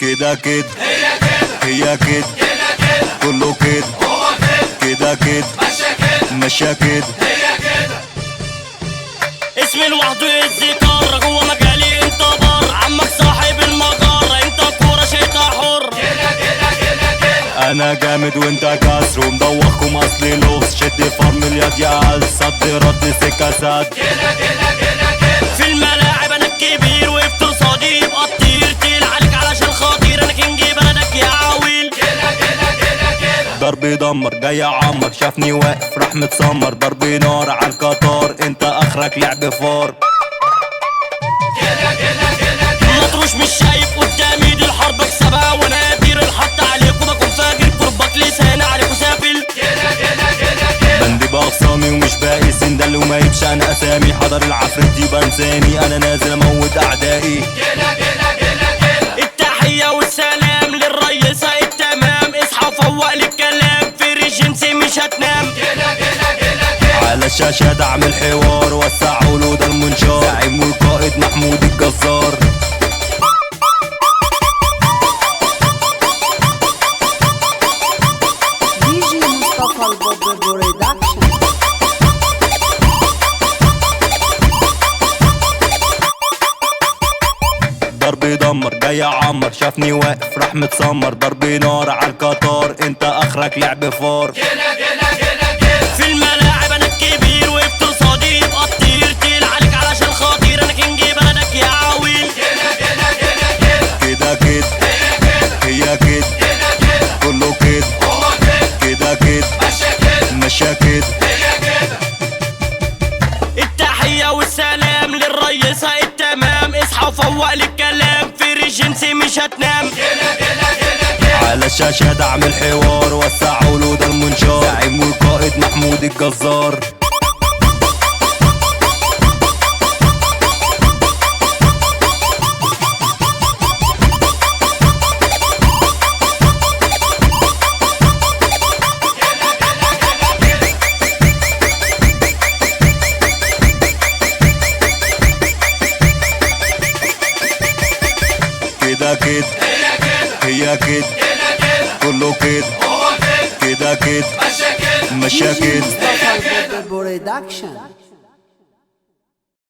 كده كده هي كده كله كده كده كده ماشية كده اسمي لوحده الذكر جوه مجالي انت بر عمك صاحب المجرة انت كورة شيطة حر انا جامد وانت كسر ومدوخكم اصلي لغز شد فرم اليد يا عز صد رد سكة سد في الملاعب انا الكبير وقفت قصادي يبقى تطير تقيل عليك علشان خاطر انا كينج بلدك يا عويل ضرب يدمر جاي اعمر شافني واقف راح متسمر ضرب نار على القطار انت اخرك لعب فار مطروش مش شايف قدامي دي الحرب اكسبها وانا ادير الحط عليكم بكون فاجر قربك لساني عليكم سافل بندي باقسامي ومش باقي سندل وما يبش انا اسامي حضر العفريت دي بنساني انا نازل اموت اعدائي التحية والسلام للريسة التمام اصحى فوق للكلام في ريجنسي مش هتنام على الشاشة دعم الحوار وسع ولود المنشار زعيم والقائد محمود الجزار دي جي مصطفى البوب برودكشن. ضرب يدمر جاي اعمر شافني واقف راح متسمر ضرب نار على القطار انت اخرك لعب فار في الملاعب انا الكبير وقفت قصادي يبقى تطير تقيل عليك علشان خاطر انا كينج بلدك يا عويل كده كده هي كده كله كده كده كده ماشية كده التحية والسلام للريسة التمام اصحى فوق للكلام في ريجنسي مش هتنام على الشاشة دعم الحوار وسع ولود المنشار زعيم والقائد محمود الجزار كده كده هي كده كله كده كده كده ماشية دي جي كده مصطفى البوب برودكشن.